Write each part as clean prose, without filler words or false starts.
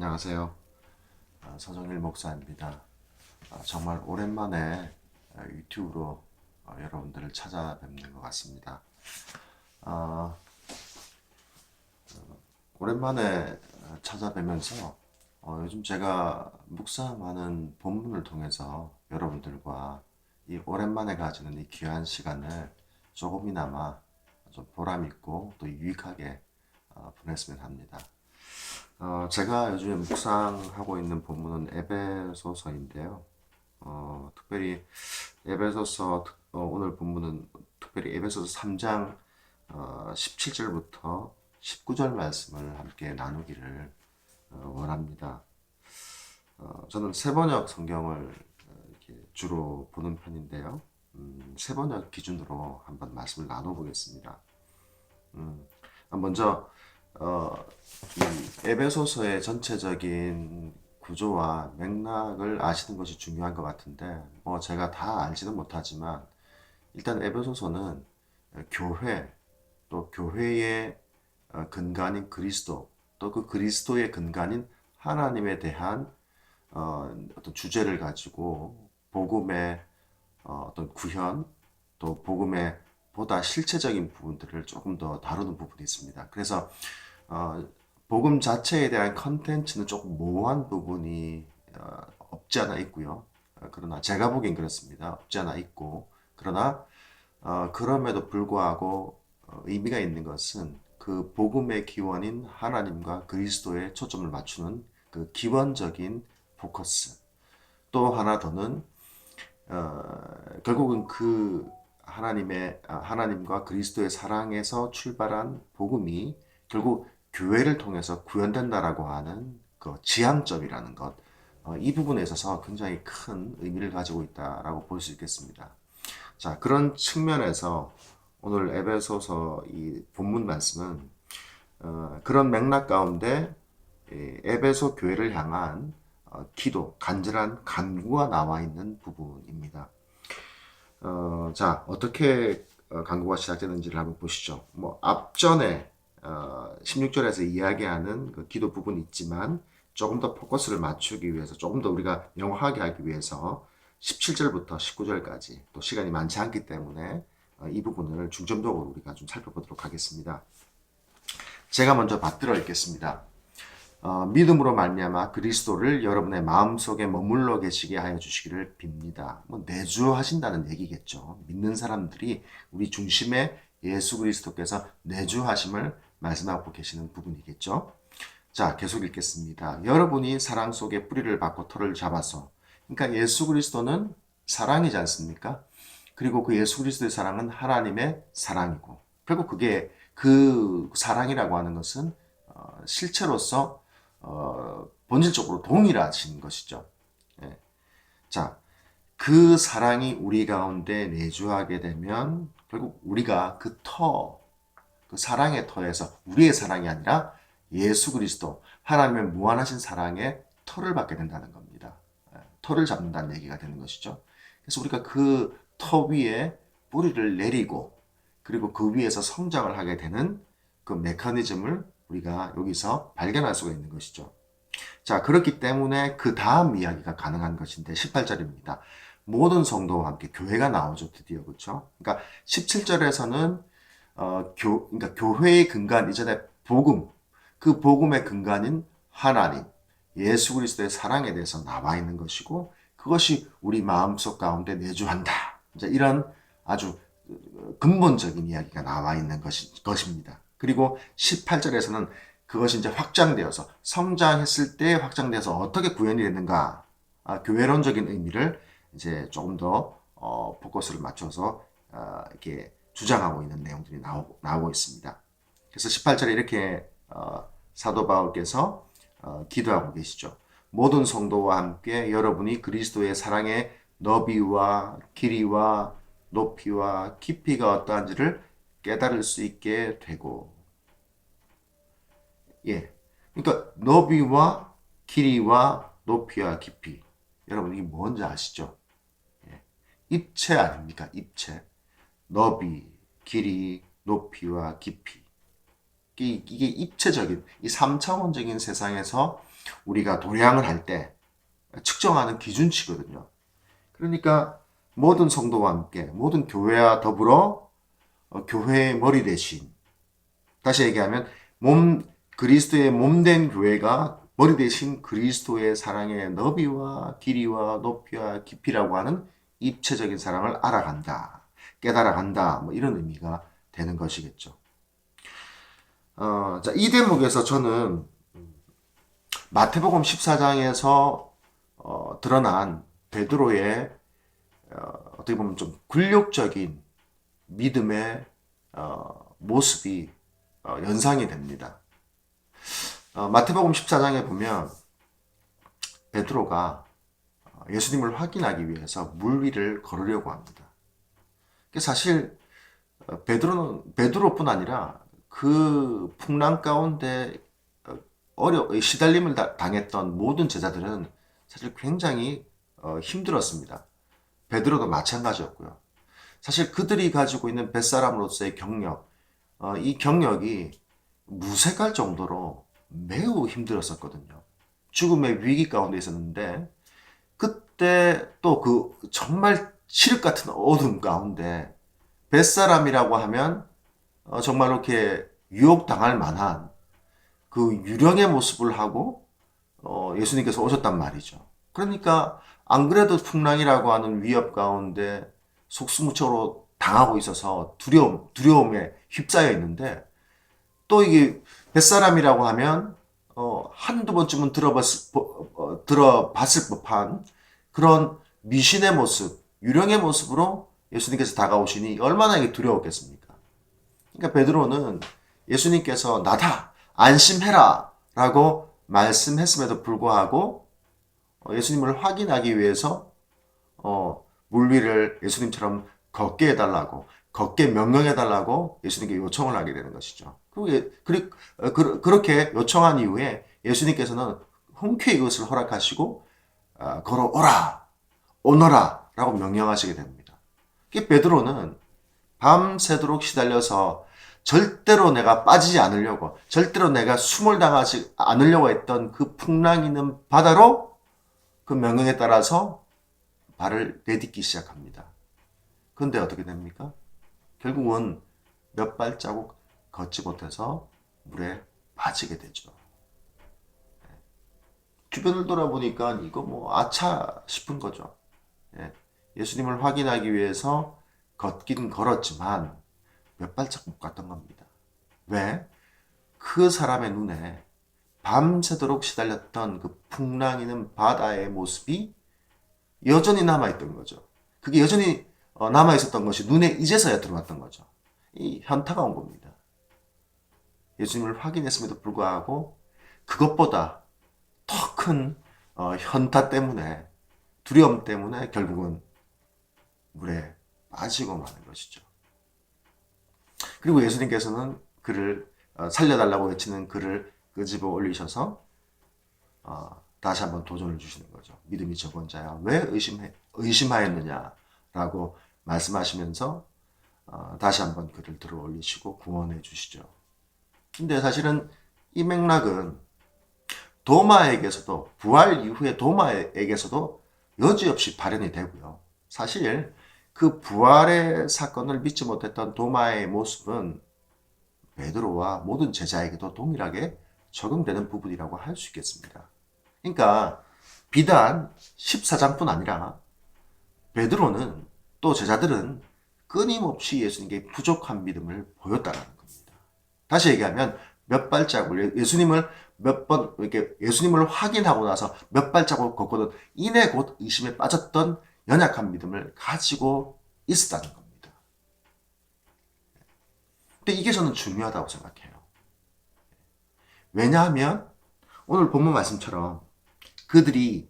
안녕하세요. 서정일 목사입니다. 정말 오랜만에 유튜브로 여러분들을 찾아뵙는 것 같습니다. 어, 오랜만에 찾아뵈면서 요즘 제가 묵상하는 본문을 통해서 여러분들과 이 오랜만에 가지는 이 귀한 시간을 조금이나마 좀 보람 있고 또 유익하게 보냈으면 합니다. 제가 요즘에 묵상하고 있는 본문은 에베소서인데요. 특별히 오늘 본문은 특별히 에베소서 3장 17절부터 19절 말씀을 함께 나누기를 원합니다. 저는 세번역 성경을 이렇게 주로 보는 편인데요. 세번역 기준으로 한번 말씀을 나눠보겠습니다. 먼저 어, 이 에베소서의 전체적인 구조와 맥락을 아시는 것이 중요한 것 같은데, 뭐 제가 다 알지는 못하지만 일단 에베소서는 교회, 또 교회의 근간인 그리스도, 또 그 그리스도의 근간인 하나님에 대한 어떤 주제를 가지고 복음의 어떤 구현, 또 복음의 보다 실체적인 부분들을 조금 더 다루는 부분이 있습니다. 그래서 어, 복음 자체에 대한 컨텐츠는 조금 모호한 부분이 없지 않아 있고요. 그러나 제가 보기엔 그렇습니다. 없지 않아 있고, 그러나 그럼에도 불구하고 의미가 있는 것은 그 복음의 기원인 하나님과 그리스도에 초점을 맞추는 그 기원적인 포커스. 또 하나 더는 결국은 그 하나님과 그리스도의 사랑에서 출발한 복음이 결국 교회를 통해서 구현된다라고 하는 그 지향점이라는 것, 이 부분에 있어서 굉장히 큰 의미를 가지고 있다라고 볼 수 있겠습니다. 자, 그런 측면에서 오늘 에베소서 이 본문 말씀은 그런 맥락 가운데 에베소 교회를 향한 기도, 간절한 간구가 나와 있는 부분입니다. 자, 어떻게 강구가 시작되는지를 한번 보시죠. 뭐, 앞전에 16절에서 이야기하는 그 기도 부분이 있지만 조금 더 포커스를 맞추기 위해서, 조금 더 우리가 명확하게 하기 위해서 17절부터 19절까지 또 시간이 많지 않기 때문에 이 부분을 중점적으로 우리가 좀 살펴보도록 하겠습니다. 제가 먼저 받들어 읽겠습니다. 믿음으로 말미암아 그리스도를 여러분의 마음속에 머물러 계시게 하여 주시기를 빕니다. 뭐 내주하신다는 얘기겠죠. 믿는 사람들이 우리 중심에 예수 그리스도께서 내주하심을 말씀하고 계시는 부분이겠죠. 자, 계속 읽겠습니다. 여러분이 사랑 속에 뿌리를 박고 터를 잡아서, 그러니까 예수 그리스도는 사랑이지 않습니까? 그리고 그 예수 그리스도의 사랑은 하나님의 사랑이고, 결국 그게 그 사랑이라고 하는 것은 실체로서 본질적으로 동일하신 것이죠. 예. 자, 그 사랑이 우리 가운데 내주하게 되면 결국 우리가 그 사랑의 터에서 우리의 사랑이 아니라 예수 그리스도, 하나님의 무한하신 사랑의 터를 받게 된다는 겁니다. 터를 잡는다는 얘기가 되는 것이죠. 그래서 우리가 그 터 위에 뿌리를 내리고 그리고 그 위에서 성장을 하게 되는 그 메커니즘을 우리가 여기서 발견할 수가 있는 것이죠. 자, 그렇기 때문에 그 다음 이야기가 가능한 것인데 18절입니다. 모든 성도와 함께 교회가 나오죠, 드디어. 그렇죠? 그러니까 17절에서는 그러니까 교회의 근간 이전에 복음, 그 복음의 근간인 하나님, 예수 그리스도의 사랑에 대해서 나와 있는 것이고 그것이 우리 마음속 가운데 내주한다. 이제 이런 아주 근본적인 이야기가 나와 있는 것입니다. 그리고 18절에서는 그것이 이제 확장되어서 성장했을 때 확장돼서 어떻게 구현이 됐는가, 교회론적인 의미를 이제 조금 더 포커스를 맞춰서 이렇게 주장하고 있는 내용들이 나오고 있습니다. 그래서 18절에 이렇게 사도 바울께서 기도하고 계시죠. 모든 성도와 함께 여러분이 그리스도의 사랑의 너비와 길이와 높이와 깊이가 어떠한지를 깨달을 수 있게 되고, 예. 그러니까 너비와 길이와 높이와 깊이. 여러분 이게 뭔지 아시죠? 예. 입체 아닙니까? 입체. 너비, 길이, 높이와 깊이. 이게 입체적인 이 3차원적인 세상에서 우리가 도량을 할 때 측정하는 기준치거든요. 그러니까 모든 성도와 함께 모든 교회와 더불어 교회의 머리 대신, 다시 얘기하면 그리스도의 몸된 교회가 머리 대신 그리스도의 사랑의 너비와 길이와 높이와 깊이라고 하는 입체적인 사랑을 알아간다, 깨달아간다, 뭐 이런 의미가 되는 것이겠죠. 자, 이 대목에서 저는 마태복음 14장에서 드러난 베드로의 어떻게 보면 좀 굴욕적인 믿음의 모습이 연상이 됩니다. 마태복음 14장에 보면 베드로가 예수님을 확인하기 위해서 물 위를 걸으려고 합니다. 사실 베드로뿐 아니라 그 풍랑 가운데 시달림을 당했던 모든 제자들은 사실 굉장히 힘들었습니다. 베드로도 마찬가지였고요. 사실 그들이 가지고 있는 뱃사람으로서의 경력, 이 경력이 무색할 정도로 매우 힘들었었거든요. 죽음의 위기 가운데 있었는데, 그때 또 그 정말 칠흑 같은 어둠 가운데 뱃사람이라고 하면 정말 이렇게 유혹당할 만한 그 유령의 모습을 하고 예수님께서 오셨단 말이죠. 그러니까 안 그래도 풍랑이라고 하는 위협 가운데 속수무책으로 당하고 있어서 두려움에 휩싸여 있는데, 또 이게 뱃사람이라고 하면 한두 번쯤은 들어봤을 법한 그런 미신의 모습, 유령의 모습으로 예수님께서 다가오시니 얼마나 이게 두려웠겠습니까? 그러니까 베드로는 예수님께서 나다, 안심해라 라고 말씀했음에도 불구하고 예수님을 확인하기 위해서 물 위를 예수님처럼 걷게 해달라고, 걷게 명령해달라고 예수님께 요청을 하게 되는 것이죠. 그렇게 요청한 이후에 예수님께서는 흔쾌히 그것을 허락하시고 걸어오라, 오너라 라고 명령하시게 됩니다. 베드로는 밤새도록 시달려서 절대로 내가 빠지지 않으려고, 절대로 내가 숨을 당하지 않으려고 했던 그 풍랑 있는 바다로 그 명령에 따라서 발을 내딛기 시작합니다. 그런데 어떻게 됩니까? 결국은 몇 발자국 걷지 못해서 물에 빠지게 되죠. 주변을 돌아보니까 이거 뭐 아차 싶은 거죠. 예수님을 확인하기 위해서 걷긴 걸었지만 몇 발짝 못 갔던 겁니다. 왜? 그 사람의 눈에 밤새도록 시달렸던 그 풍랑이는 바다의 모습이 여전히 남아있던 거죠. 그게 여전히 남아있었던 것이 눈에 이제서야 들어왔던 거죠. 이 현타가 온 겁니다. 예수님을 확인했음에도 불구하고 그것보다 더 큰 현타 때문에, 두려움 때문에 결국은 물에 빠지고 마는 것이죠. 그리고 예수님께서는 그를 살려달라고 외치는 그를 끄집어 올리셔서 다시 한번 도전을 주시는 거죠. 믿음이 적은 자야, 왜 의심하였느냐라고 말씀하시면서 다시 한번 그를 들어 올리시고 구원해 주시죠. 근데 사실은 이 맥락은 도마에게서도, 부활 이후에 도마에게서도 여지없이 발현이 되고요. 사실 그 부활의 사건을 믿지 못했던 도마의 모습은 베드로와 모든 제자에게도 동일하게 적용되는 부분이라고 할 수 있겠습니다. 그러니까 비단 14장뿐 아니라 베드로는, 또 제자들은 끊임없이 예수님께 부족한 믿음을 보였다는 겁니다. 다시 얘기하면 몇 발자국을, 예수님을 몇 번 이렇게 예수님을 확인하고 나서 몇 발자국 걷거든 이내 곧 의심에 빠졌던 연약한 믿음을 가지고 있었다는 겁니다. 근데 이게 저는 중요하다고 생각해요. 왜냐하면 오늘 본문 말씀처럼 그들이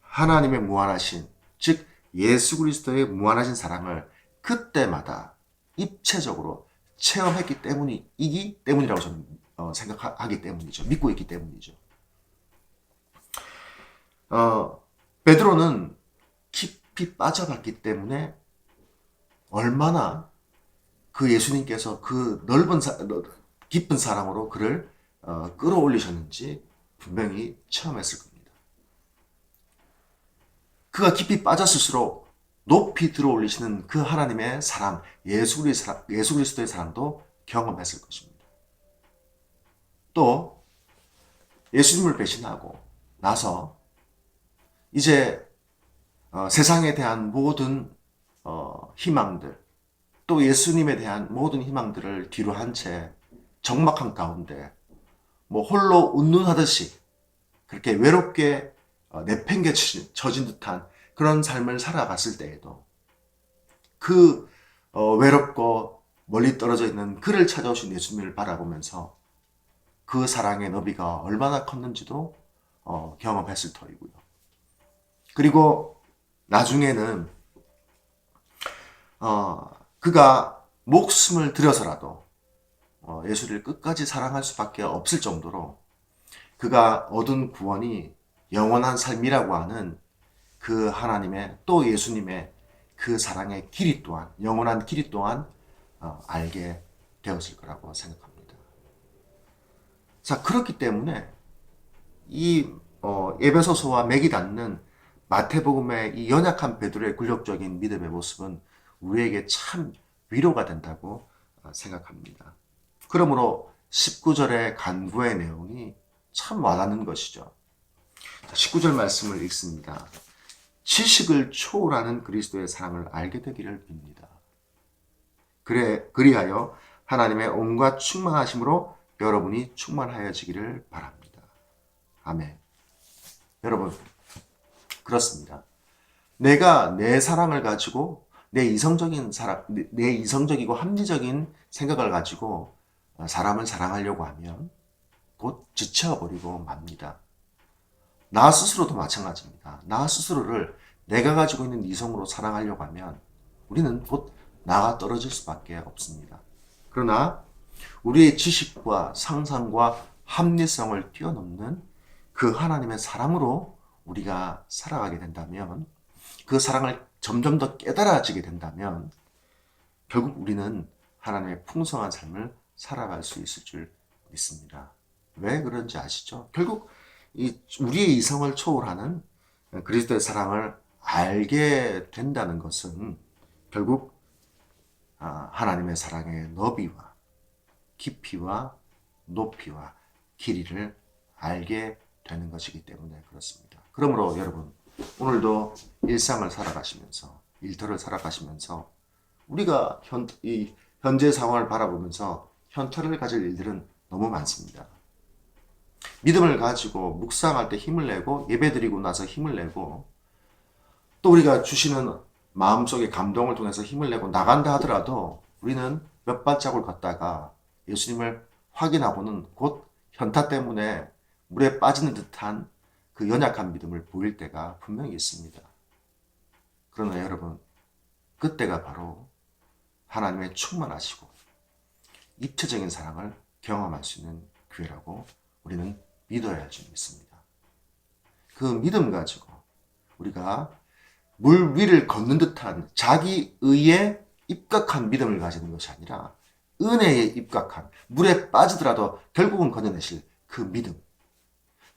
하나님의 무한하신, 즉 예수 그리스도의 무한하신 사랑을 그때마다 입체적으로 체험했기 때문이라고 저는 생각하기 때문이죠. 믿고 있기 때문이죠. 베드로는 깊이 빠져봤기 때문에 얼마나 그 예수님께서 그 깊은 사랑으로 그를 끌어올리셨는지 분명히 체험했을 겁니다. 그가 깊이 빠졌을수록 높이 들어올리시는 그 하나님의 사랑, 예수 그리스도의 사랑도 경험했을 것입니다. 또 예수님을 배신하고 나서 이제 세상에 대한 모든 희망들, 또 예수님에 대한 모든 희망들을 뒤로 한 채 적막한 가운데 홀로 운눈하듯이 그렇게 외롭게 내팽개쳐진 듯한 그런 삶을 살아갔을 때에도 그 외롭고 멀리 떨어져 있는 그를 찾아오신 예수님을 바라보면서 그 사랑의 너비가 얼마나 컸는지도 경험했을 터이고요. 그리고 나중에는 그가 목숨을 들여서라도 예수를 끝까지 사랑할 수밖에 없을 정도로 그가 얻은 구원이 영원한 삶이라고 하는 그 하나님의 또 예수님의 그 사랑의 길이 또한 영원한 길이 또한 알게 되었을 거라고 생각합니다. 자, 그렇기 때문에 이 에베소서와 맥이 닿는 마태복음의 이 연약한 베드로의 굴욕적인 믿음의 모습은 우리에게 참 위로가 된다고 생각합니다. 그러므로 19절의 간구의 내용이 참 와닿는 것이죠. 19절 말씀을 읽습니다. 지식을 초월하는 그리스도의 사랑을 알게 되기를 빕니다. 그리하여 하나님의 온갖 충만하심으로 여러분이 충만하여지기를 바랍니다. 아멘. 여러분, 그렇습니다. 내가 내 사랑을 가지고 내 이성적이고 합리적인 생각을 가지고 사람을 사랑하려고 하면 곧 지쳐버리고 맙니다. 나 스스로도 마찬가지입니다. 나 스스로를 내가 가지고 있는 이성으로 사랑하려고 하면 우리는 곧 나가 떨어질 수밖에 없습니다. 그러나 우리의 지식과 상상과 합리성을 뛰어넘는 그 하나님의 사랑으로 우리가 살아가게 된다면, 그 사랑을 점점 더 깨달아지게 된다면 결국 우리는 하나님의 풍성한 삶을 살아갈 수 있을 줄 믿습니다. 왜 그런지 아시죠? 결국 우리의 이성을 초월하는 그리스도의 사랑을 알게 된다는 것은 결국 하나님의 사랑의 너비와 깊이와 높이와 길이를 알게 되는 것이기 때문에 그렇습니다. 그러므로 여러분, 오늘도 일상을 살아가시면서, 일터를 살아가시면서 우리가 현재 상황을 바라보면서 현타를 가질 일들은 너무 많습니다. 믿음을 가지고 묵상할 때 힘을 내고 예배드리고 나서 힘을 내고 또 우리가 주시는 마음속의 감동을 통해서 힘을 내고 나간다 하더라도 우리는 몇 발자국을 걷다가 예수님을 확인하고는 곧 현타 때문에 물에 빠지는 듯한 그 연약한 믿음을 보일 때가 분명히 있습니다. 그러나 여러분, 그때가 바로 하나님의 충만하시고 입체적인 사랑을 경험할 수 있는 기회라고 우리는 믿어야 할 줄 믿습니다. 그 믿음 가지고 우리가 물 위를 걷는 듯한 자기 의에 입각한 믿음을 가지는 것이 아니라 은혜에 입각한, 물에 빠지더라도 결국은 건져내실 그 믿음,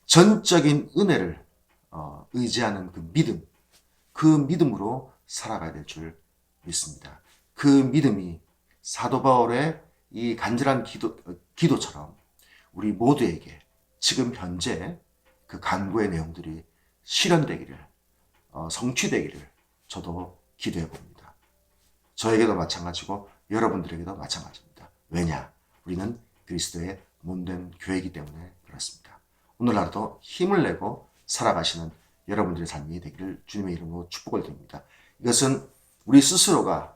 전적인 은혜를 의지하는 그 믿음, 그 믿음으로 살아가야 될 줄 믿습니다. 그 믿음이 사도 바울의 이 간절한 기도처럼 우리 모두에게 지금 현재 그 간구의 내용들이 실현되기를, 성취되기를 저도 기도해 봅니다. 저에게도 마찬가지고 여러분들에게도 마찬가지입니다. 왜냐? 우리는 그리스도의 몸된 교회이기 때문에 그렇습니다. 오늘 하루도 힘을 내고 살아가시는 여러분들의 삶이 되기를 주님의 이름으로 축복을 드립니다. 이것은 우리 스스로가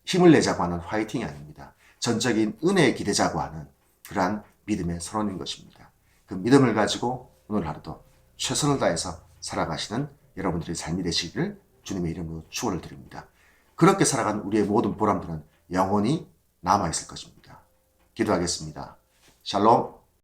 힘을 내자고 하는 화이팅이 아닙니다. 전적인 은혜에 기대자고 하는 그러한 믿음의 선언인 것입니다. 그 믿음을 가지고 오늘 하루도 최선을 다해서 살아가시는 여러분들의 삶이 되시기를 주님의 이름으로 축원을 드립니다. 그렇게 살아간 우리의 모든 보람들은 영원히 남아있을 것입니다. 기도하겠습니다. 샬롬.